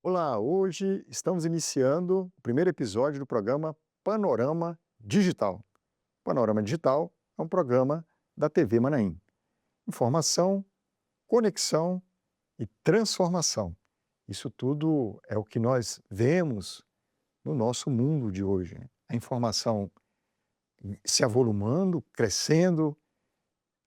Olá, hoje estamos iniciando o primeiro episódio do programa Panorama Digital. Panorama Digital é um programa da TV Manaim. Informação, conexão e transformação. Isso tudo é o que nós vemos no nosso mundo de hoje. A informação se avolumando, crescendo,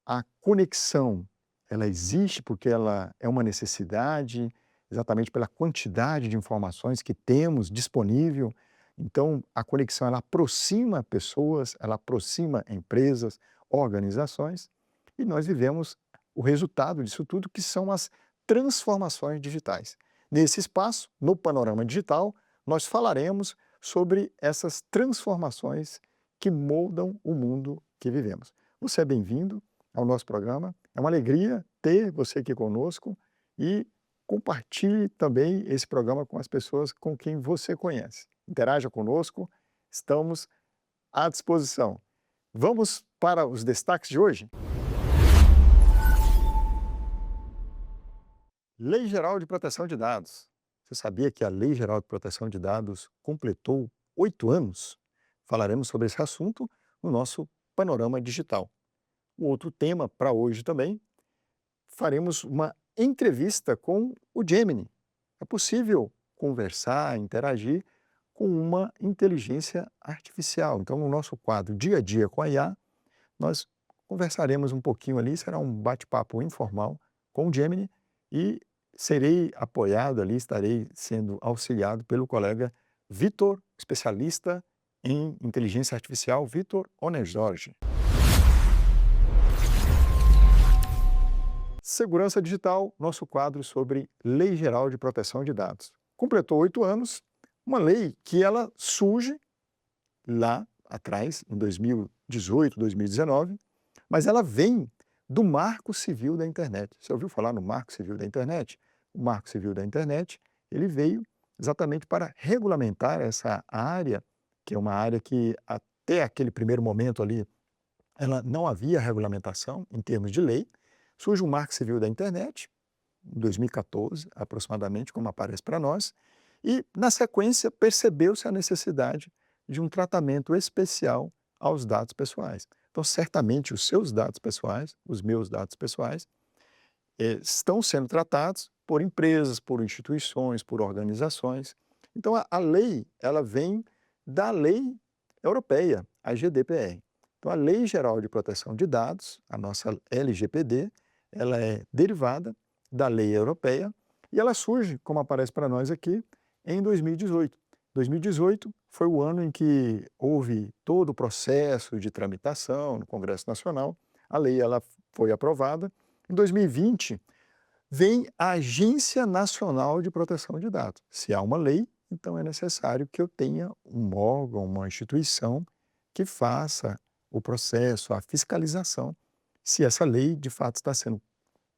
a conexão, ela existe porque ela é uma necessidade, exatamente pela quantidade de informações que temos disponível. Então, a conexão ela aproxima pessoas, ela aproxima empresas, organizações, e nós vivemos o resultado disso tudo, que são as transformações digitais. Nesse espaço, no Panorama Digital, nós falaremos sobre essas transformações que moldam o mundo que vivemos. Você é bem-vindo ao nosso programa. É uma alegria ter você aqui conosco e compartilhe também esse programa com as pessoas com quem você conhece. Interaja conosco, estamos à disposição. Vamos para os destaques de hoje? Lei Geral de Proteção de Dados. Você sabia que a Lei Geral de Proteção de Dados completou 8 anos? Falaremos sobre esse assunto no nosso Panorama Digital. O outro tema para hoje também, faremos uma entrevista com o Gemini. É possível conversar, interagir com uma inteligência artificial. Então, no nosso quadro Dia a Dia com a IA, nós conversaremos um pouquinho ali, será um bate-papo informal com o Gemini e serei apoiado ali, estarei sendo auxiliado pelo colega Vitor, especialista em inteligência artificial, Vitor Onerjorge. Segurança Digital, nosso quadro sobre Lei Geral de Proteção de Dados. Completou 8 anos, uma lei que ela surge lá atrás, em 2018, 2019, mas ela vem do Marco Civil da Internet. Você ouviu falar no Marco Civil da Internet? O Marco Civil da Internet, ele veio exatamente para regulamentar essa área, que é uma área que até aquele primeiro momento ali, ela não havia regulamentação em termos de lei. Surge o Marco Civil da Internet, em 2014, aproximadamente, como aparece para nós, e, na sequência, percebeu-se a necessidade de um tratamento especial aos dados pessoais. Então, certamente, os seus dados pessoais, os meus dados pessoais, estão sendo tratados por empresas, por instituições, por organizações. Então, a lei, ela vem da lei europeia, a GDPR. Então, a Lei Geral de Proteção de Dados, a nossa LGPD, ela é derivada da lei europeia e ela surge, como aparece para nós aqui, em 2018. 2018 foi o ano em que houve todo o processo de tramitação no Congresso Nacional, a lei ela foi aprovada. Em 2020, vem a Agência Nacional de Proteção de Dados. Se há uma lei, então é necessário que eu tenha um órgão, uma instituição que faça o processo, a fiscalização, se essa lei de fato está sendo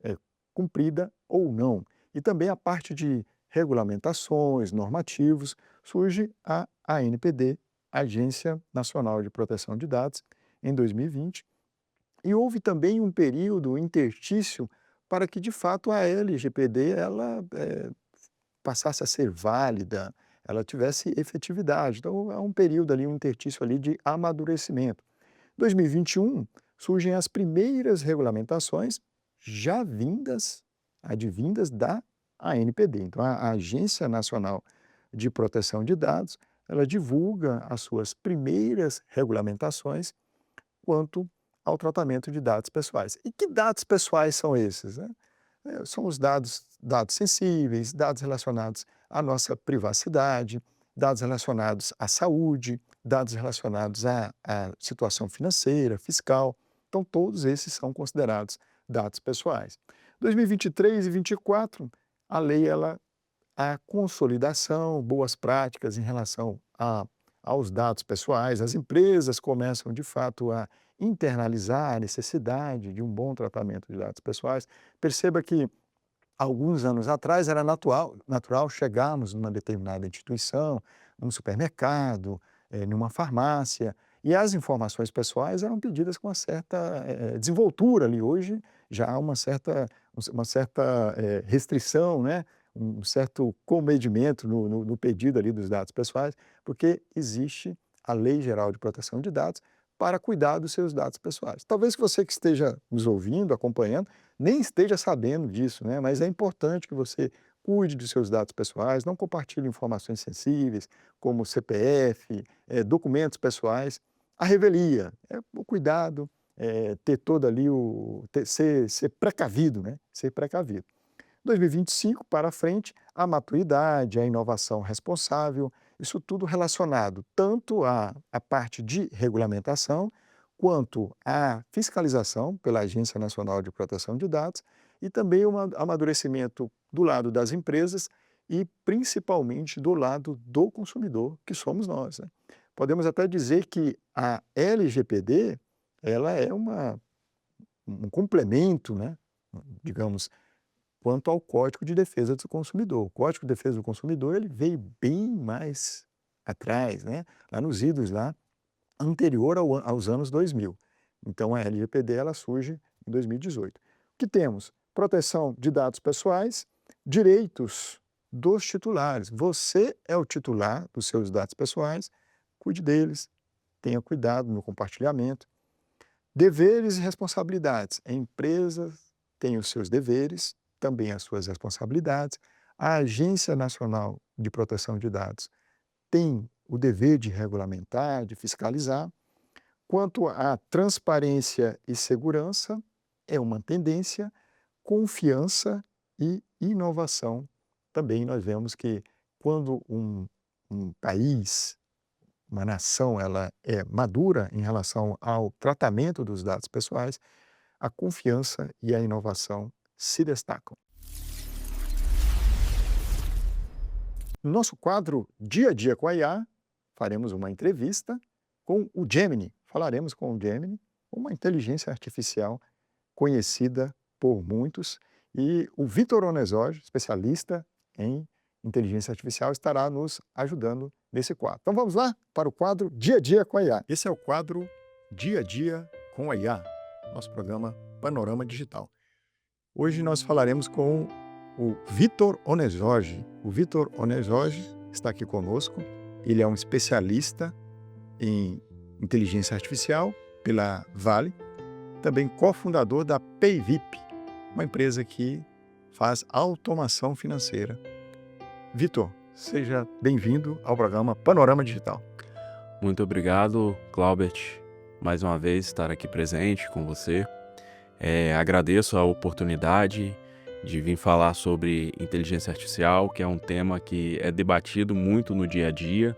é, cumprida ou não. E também a parte de regulamentações, normativos, surge a ANPD, Agência Nacional de Proteção de Dados, em 2020. E houve também um período interstício para que, de fato, a LGPD ela, passasse a ser válida, ela tivesse efetividade. Então, há um período ali, um interstício ali de amadurecimento. 2021, surgem as primeiras regulamentações já advindas da ANPD. Então, a Agência Nacional de Proteção de Dados, ela divulga as suas primeiras regulamentações quanto ao tratamento de dados pessoais. E que dados pessoais são esses, né? São os dados sensíveis, dados relacionados à nossa privacidade, dados relacionados à saúde, dados relacionados à situação financeira, fiscal. Então, todos esses são considerados dados pessoais. 2023 e 2024, a lei, a consolidação, boas práticas em relação aos dados pessoais, as empresas começam, de fato, a internalizar a necessidade de um bom tratamento de dados pessoais. Perceba que alguns anos atrás era natural chegarmos numa determinada instituição, num supermercado, numa farmácia, e as informações pessoais eram pedidas com uma certa desenvoltura ali. Hoje já há uma certa restrição, né, um certo comedimento no pedido ali dos dados pessoais, porque existe a Lei Geral de Proteção de Dados para cuidar dos seus dados pessoais. Talvez você que esteja nos ouvindo, acompanhando, nem esteja sabendo disso, né? Mas é importante que você cuide dos seus dados pessoais, não compartilhe informações sensíveis, como CPF, documentos pessoais. A revelia, o cuidado, ter todo ali ser precavido, né? Ser precavido. 2025 para frente, a maturidade, a inovação responsável, isso tudo relacionado tanto à parte de regulamentação, quanto à fiscalização pela Agência Nacional de Proteção de Dados e também o amadurecimento do lado das empresas e principalmente do lado do consumidor, que somos nós, né? Podemos até dizer que a LGPD, ela é um complemento, né, digamos, quanto ao Código de Defesa do Consumidor. O Código de Defesa do Consumidor ele veio bem mais atrás, né? Lá nos idos lá, anterior aos anos 2000. Então a LGPD ela surge em 2018. O que temos? Proteção de dados pessoais, direitos dos titulares. Você é o titular dos seus dados pessoais, cuide deles, tenha cuidado no compartilhamento. Deveres e responsabilidades. A empresa tem os seus deveres, também as suas responsabilidades. A Agência Nacional de Proteção de Dados tem o dever de regulamentar, de fiscalizar. Quanto à transparência e segurança, é uma tendência, confiança e inovação. Também nós vemos que quando um país, uma nação, ela é madura em relação ao tratamento dos dados pessoais, a confiança e a inovação se destacam. No nosso quadro Dia a Dia com a IA, faremos uma entrevista com o Gemini. Falaremos com o Gemini, uma inteligência artificial conhecida por muitos, e o Vitor Onesorge, especialista em inteligência artificial, estará nos ajudando nesse quadro. Então vamos lá para o quadro Dia a Dia com a IA. Esse é o quadro Dia a Dia com a IA, nosso programa Panorama Digital. Hoje nós falaremos com o Vitor Onesorge. O Vitor Onesorge está aqui conosco. Ele é um especialista em inteligência artificial pela Vale, também cofundador da PayVip, uma empresa que faz automação financeira. Vitor, seja bem-vindo ao programa Panorama Digital. Muito obrigado, Claubert, mais uma vez estar aqui presente com você. Agradeço a oportunidade de vir falar sobre inteligência artificial, que é um tema que é debatido muito no dia a dia,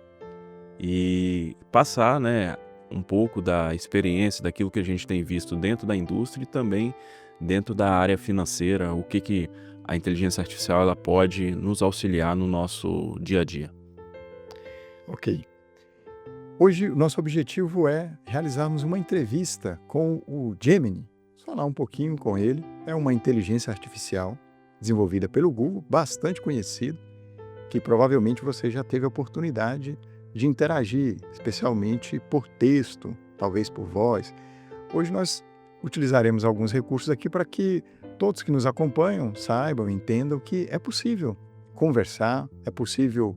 e passar, né, um pouco da experiência, daquilo que a gente tem visto dentro da indústria e também dentro da área financeira, o que a inteligência artificial ela pode nos auxiliar no nosso dia a dia. Ok. Hoje o nosso objetivo é realizarmos uma entrevista com o Gemini, falar um pouquinho com ele. É uma inteligência artificial desenvolvida pelo Google, bastante conhecido, que provavelmente você já teve a oportunidade de interagir, especialmente por texto, talvez por voz. Hoje nós utilizaremos alguns recursos aqui para que todos que nos acompanham saibam, entendam que é possível conversar, é possível,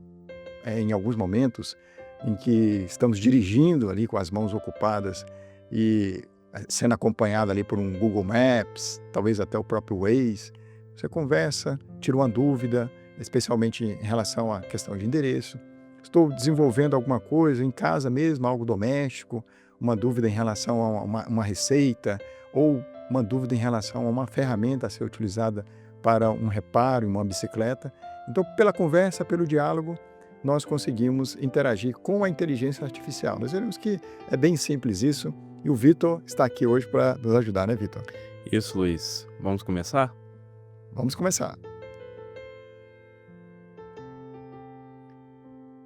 em alguns momentos, em que estamos dirigindo ali com as mãos ocupadas e sendo acompanhado ali por um Google Maps, talvez até o próprio Waze, você conversa, tira uma dúvida, especialmente em relação à questão de endereço. Estou desenvolvendo alguma coisa em casa mesmo, algo doméstico, uma dúvida em relação a uma receita ou uma dúvida em relação a uma ferramenta a ser utilizada para um reparo em uma bicicleta. Então, pela conversa, pelo diálogo, nós conseguimos interagir com a inteligência artificial. Nós veremos que é bem simples isso e o Vitor está aqui hoje para nos ajudar, né, Vitor? Isso, Luiz. Vamos começar? Vamos começar.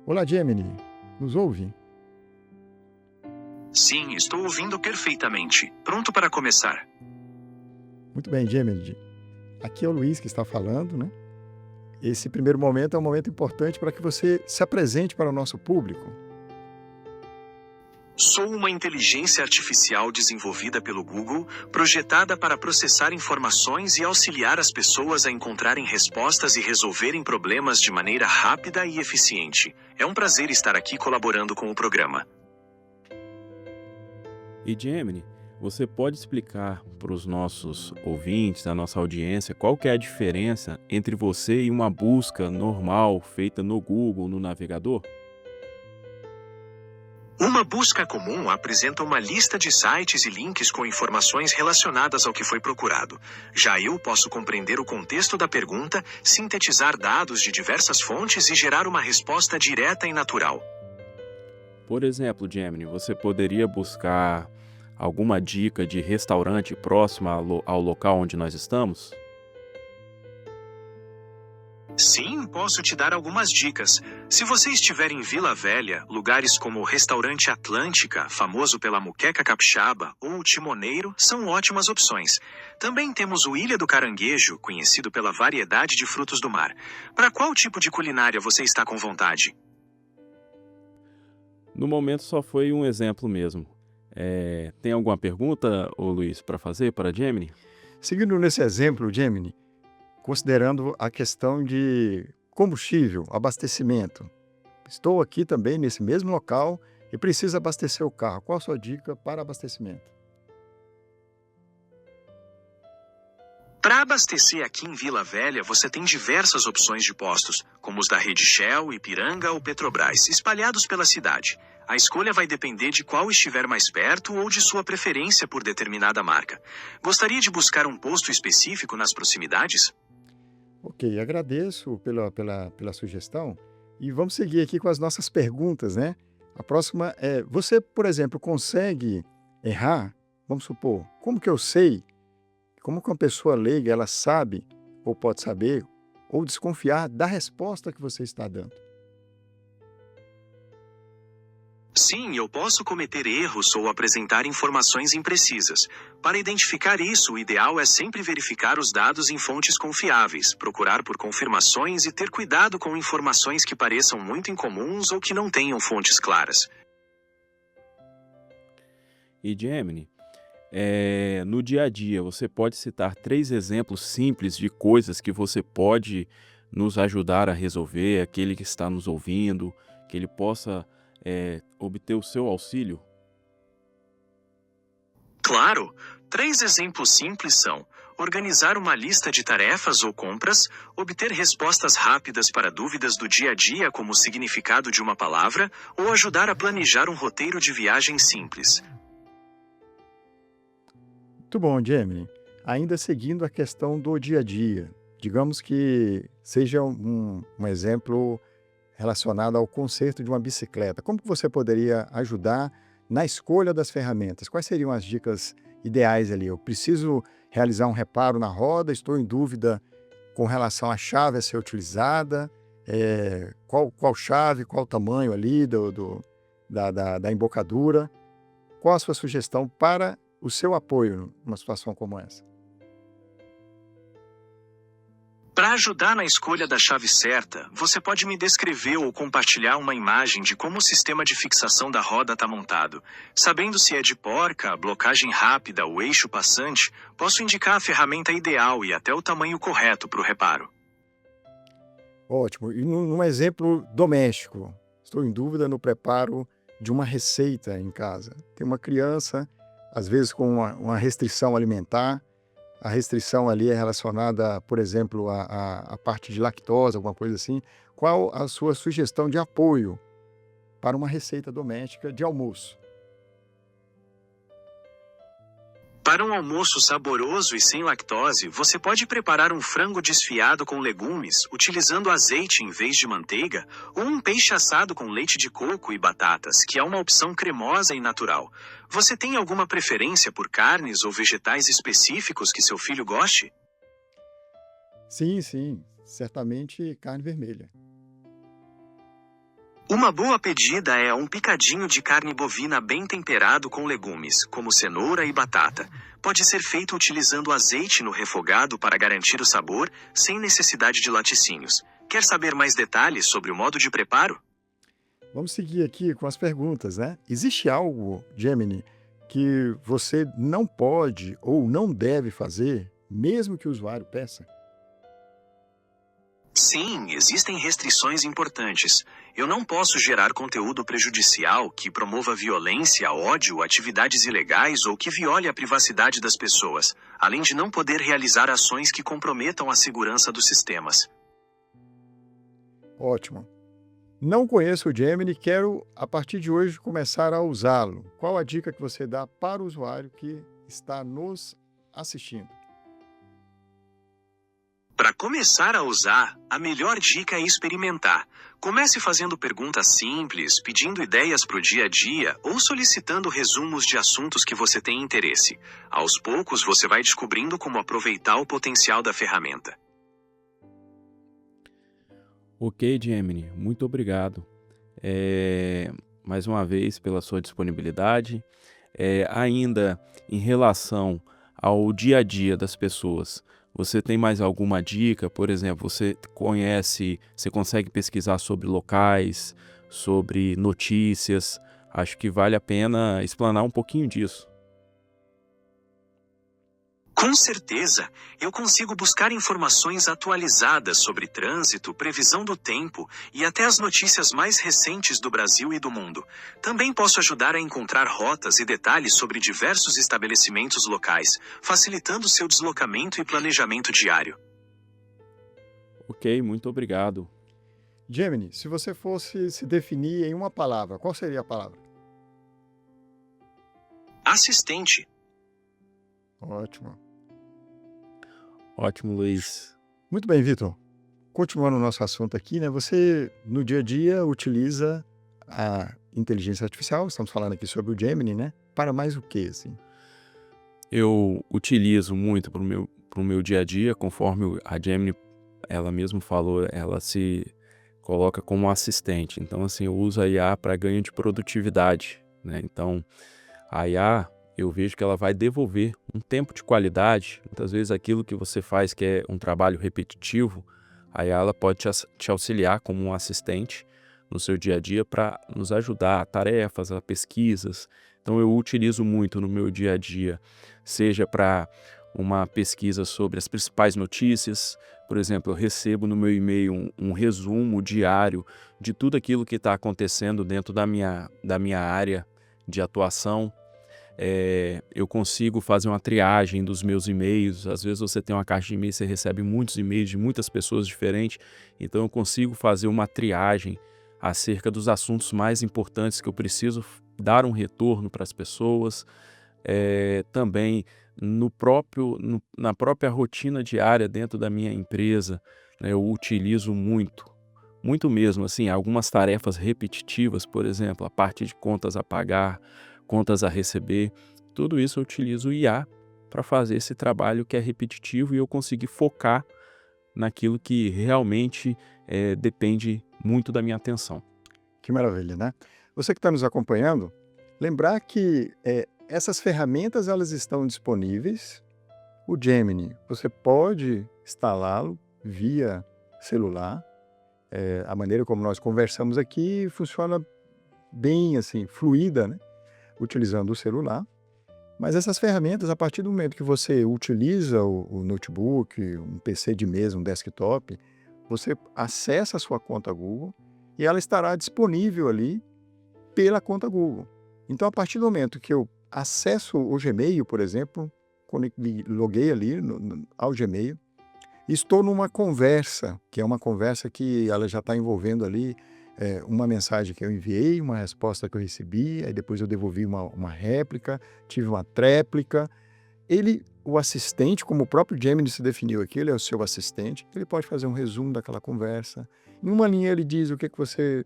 Olá, Gemini. Nos ouve? Sim, estou ouvindo perfeitamente. Pronto para começar. Muito bem, Gemini. Aqui é o Luiz que está falando, né? Esse primeiro momento é um momento importante para que você se apresente para o nosso público. Sou uma inteligência artificial desenvolvida pelo Google, projetada para processar informações e auxiliar as pessoas a encontrarem respostas e resolverem problemas de maneira rápida e eficiente. É um prazer estar aqui colaborando com o programa. E Gemini, você pode explicar para os nossos ouvintes, a nossa audiência, qual que é a diferença entre você e uma busca normal feita no Google, no navegador? Uma busca comum apresenta uma lista de sites e links com informações relacionadas ao que foi procurado. Já eu posso compreender o contexto da pergunta, sintetizar dados de diversas fontes e gerar uma resposta direta e natural. Por exemplo, Gemini, você poderia buscar alguma dica de restaurante próximo ao local onde nós estamos? Sim, posso te dar algumas dicas. Se você estiver em Vila Velha, lugares como o Restaurante Atlântica, famoso pela moqueca capixaba, ou o Timoneiro, são ótimas opções. Também temos o Ilha do Caranguejo, conhecido pela variedade de frutos do mar. Para qual tipo de culinária você está com vontade? No momento só foi um exemplo mesmo. Tem alguma pergunta, ô Luiz, para fazer para a Gemini? Seguindo nesse exemplo, Gemini, considerando a questão de combustível, abastecimento. Estou aqui também nesse mesmo local e preciso abastecer o carro. Qual a sua dica para abastecimento? Para abastecer aqui em Vila Velha, você tem diversas opções de postos, como os da rede Shell, Ipiranga ou Petrobras, espalhados pela cidade. A escolha vai depender de qual estiver mais perto ou de sua preferência por determinada marca. Gostaria de buscar um posto específico nas proximidades? Ok, agradeço pela sugestão e vamos seguir aqui com as nossas perguntas, né? A próxima é, você, por exemplo, consegue errar? Vamos supor, como que eu sei? Como que uma pessoa leiga, ela sabe, ou pode saber, ou desconfiar da resposta que você está dando? Sim, eu posso cometer erros ou apresentar informações imprecisas. Para identificar isso, o ideal é sempre verificar os dados em fontes confiáveis, procurar por confirmações e ter cuidado com informações que pareçam muito incomuns ou que não tenham fontes claras. E Gemini, no dia a dia, você pode citar 3 exemplos simples de coisas que você pode nos ajudar a resolver, aquele que está nos ouvindo, que ele possa obter o seu auxílio? Claro! 3 exemplos simples são: organizar uma lista de tarefas ou compras, obter respostas rápidas para dúvidas do dia a dia como o significado de uma palavra, ou ajudar a planejar um roteiro de viagem simples. Muito bom, Gemini. Ainda seguindo a questão do dia a dia, digamos que seja um exemplo relacionado ao conserto de uma bicicleta. Como que você poderia ajudar na escolha das ferramentas? Quais seriam as dicas ideais ali? Eu preciso realizar um reparo na roda, estou em dúvida com relação à chave a ser utilizada, qual chave, qual tamanho ali da embocadura. Qual a sua sugestão para o seu apoio numa situação como essa? Para ajudar na escolha da chave certa, você pode me descrever ou compartilhar uma imagem de como o sistema de fixação da roda está montado. Sabendo se é de porca, blocagem rápida ou eixo passante, posso indicar a ferramenta ideal e até o tamanho correto para o reparo. Ótimo. E num exemplo doméstico, estou em dúvida no preparo de uma receita em casa. Tem uma criança, às vezes com uma restrição alimentar. A restrição ali é relacionada, por exemplo, à parte de lactose, alguma coisa assim. Qual a sua sugestão de apoio para uma receita doméstica de almoço? Para um almoço saboroso e sem lactose, você pode preparar um frango desfiado com legumes, utilizando azeite em vez de manteiga, ou um peixe assado com leite de coco e batatas, que é uma opção cremosa e natural. Você tem alguma preferência por carnes ou vegetais específicos que seu filho goste? Sim, certamente carne vermelha. Uma boa pedida é um picadinho de carne bovina bem temperado com legumes, como cenoura e batata. Pode ser feito utilizando azeite no refogado para garantir o sabor, sem necessidade de laticínios. Quer saber mais detalhes sobre o modo de preparo? Vamos seguir aqui com as perguntas, né? Existe algo, Gemini, que você não pode ou não deve fazer, mesmo que o usuário peça? Sim, existem restrições importantes. Eu não posso gerar conteúdo prejudicial que promova violência, ódio, atividades ilegais ou que viole a privacidade das pessoas, além de não poder realizar ações que comprometam a segurança dos sistemas. Ótimo. Não conheço o Gemini, quero, a partir de hoje, começar a usá-lo. Qual a dica que você dá para o usuário que está nos assistindo? Para começar a usar, a melhor dica é experimentar. Comece fazendo perguntas simples, pedindo ideias para o dia a dia ou solicitando resumos de assuntos que você tem interesse. Aos poucos, você vai descobrindo como aproveitar o potencial da ferramenta. Ok, Gemini, muito obrigado. Mais uma vez pela sua disponibilidade. Ainda em relação ao dia a dia das pessoas, você tem mais alguma dica? Por exemplo, você consegue pesquisar sobre locais, sobre notícias? Acho que vale a pena explanar um pouquinho disso. Com certeza, eu consigo buscar informações atualizadas sobre trânsito, previsão do tempo e até as notícias mais recentes do Brasil e do mundo. Também posso ajudar a encontrar rotas e detalhes sobre diversos estabelecimentos locais, facilitando seu deslocamento e planejamento diário. Ok, muito obrigado. Gemini, se você fosse se definir em uma palavra, qual seria a palavra? Assistente. Ótimo. Ótimo, Luiz. Muito bem, Vitor. Continuando o nosso assunto aqui, né? Você, no dia a dia, utiliza a inteligência artificial, estamos falando aqui sobre o Gemini, né? Para mais o quê, assim? Eu utilizo muito para o meu dia a dia, conforme a Gemini, ela mesma falou, ela se coloca como assistente. Então, assim, eu uso a IA para ganho de produtividade, né? Então, a IA, eu vejo que ela vai devolver um tempo de qualidade. Muitas vezes aquilo que você faz, que é um trabalho repetitivo, a IA ela pode te auxiliar como um assistente no seu dia a dia para nos ajudar a tarefas, a pesquisas. Então eu utilizo muito no meu dia a dia, seja para uma pesquisa sobre as principais notícias. Por exemplo, eu recebo no meu e-mail um resumo diário de tudo aquilo que está acontecendo dentro da minha área de atuação. Eu consigo fazer uma triagem dos meus e-mails. Às vezes você tem uma caixa de e-mails, você recebe muitos e-mails de muitas pessoas diferentes, então eu consigo fazer uma triagem acerca dos assuntos mais importantes que eu preciso dar um retorno para as pessoas. Também na própria rotina diária dentro da minha empresa, né, eu utilizo muito mesmo, assim, algumas tarefas repetitivas, por exemplo, a parte de contas a pagar, contas a receber, tudo isso eu utilizo o IA para fazer esse trabalho que é repetitivo e eu conseguir focar naquilo que realmente depende muito da minha atenção. Que maravilha, né? Você que está nos acompanhando, lembrar que essas ferramentas elas estão disponíveis. O Gemini, você pode instalá-lo via celular. A maneira como nós conversamos aqui funciona bem assim, fluida, né? Utilizando o celular. Mas essas ferramentas, a partir do momento que você utiliza o notebook, um PC de mesa, um desktop, você acessa a sua conta Google e ela estará disponível ali pela conta Google. Então, a partir do momento que eu acesso o Gmail, por exemplo, quando me loguei ali ao Gmail, estou numa conversa, que é uma conversa que ela já está envolvendo ali uma mensagem que eu enviei, uma resposta que eu recebi, aí depois eu devolvi uma réplica, tive uma tréplica. O assistente, como o próprio Gemini se definiu aqui, ele é o seu assistente, ele pode fazer um resumo daquela conversa. Em uma linha ele diz o que você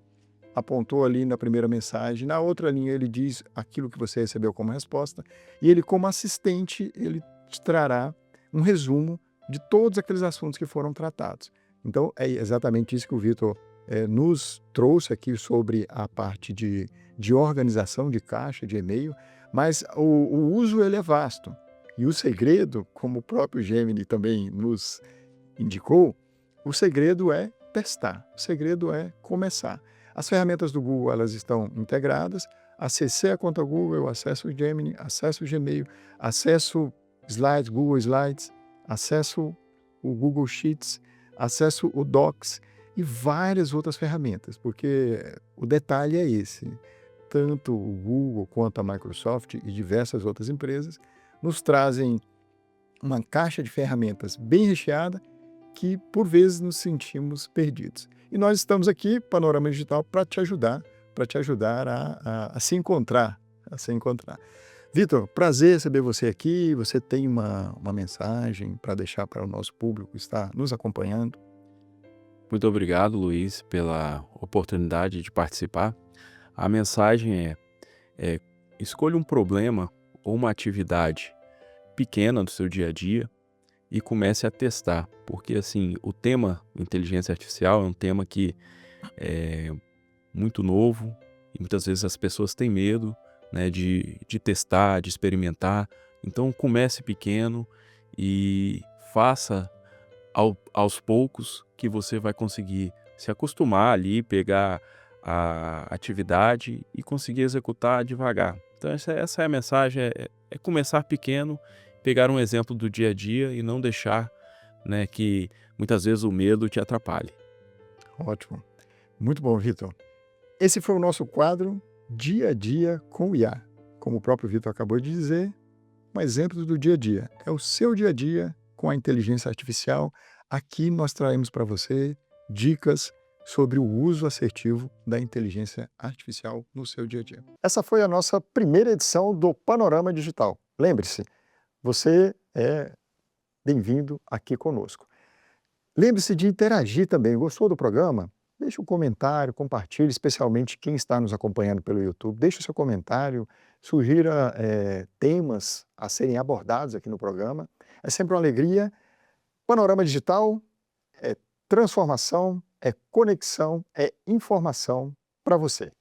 apontou ali na primeira mensagem, na outra linha ele diz aquilo que você recebeu como resposta, e ele, como assistente, ele te trará um resumo de todos aqueles assuntos que foram tratados. Então, é exatamente isso que o Vitor nos trouxe aqui sobre a parte de organização de caixa, de e-mail, mas o uso ele é vasto. E o segredo, como o próprio Gemini também nos indicou, o segredo é testar, o segredo é começar. As ferramentas do Google, elas estão integradas. Acessei a conta Google, eu acesso o Gemini, acesso o Gmail, acesso Slides, Google Slides, acesso o Google Sheets, acesso o Docs e várias outras ferramentas, porque o detalhe é esse. Tanto o Google quanto a Microsoft e diversas outras empresas nos trazem uma caixa de ferramentas bem recheada que, por vezes, nos sentimos perdidos. E nós estamos aqui, Panorama Digital, para te ajudar a se encontrar. Vitor, prazer receber você aqui. Você tem uma mensagem para deixar para o nosso público que está nos acompanhando? Muito obrigado, Luiz, pela oportunidade de participar. A mensagem é escolha um problema ou uma atividade pequena do seu dia a dia e comece a testar, porque assim, o tema inteligência artificial é um tema que é muito novo e muitas vezes as pessoas têm medo, né, de testar, de experimentar. Então comece pequeno e faça aos poucos que você vai conseguir se acostumar ali, pegar a atividade e conseguir executar devagar. Então essa é a mensagem, é começar pequeno, pegar um exemplo do dia a dia e não deixar, né, que muitas vezes o medo te atrapalhe. Ótimo. Muito bom, Vitor. Esse foi o nosso quadro Dia a Dia com o IA. Como o próprio Vitor acabou de dizer, um exemplo do dia a dia. É o seu dia a dia com a inteligência artificial. Aqui nós traemos para você dicas sobre o uso assertivo da inteligência artificial no seu dia a dia. Essa foi a nossa primeira edição do Panorama Digital. Lembre-se, você é bem-vindo aqui conosco. Lembre-se de interagir também. Gostou do programa? Deixe um comentário, compartilhe, especialmente quem está nos acompanhando pelo YouTube. Deixe o seu comentário, sugira temas a serem abordados aqui no programa. É sempre uma alegria. Panorama Digital é transformação, é conexão, é informação para você.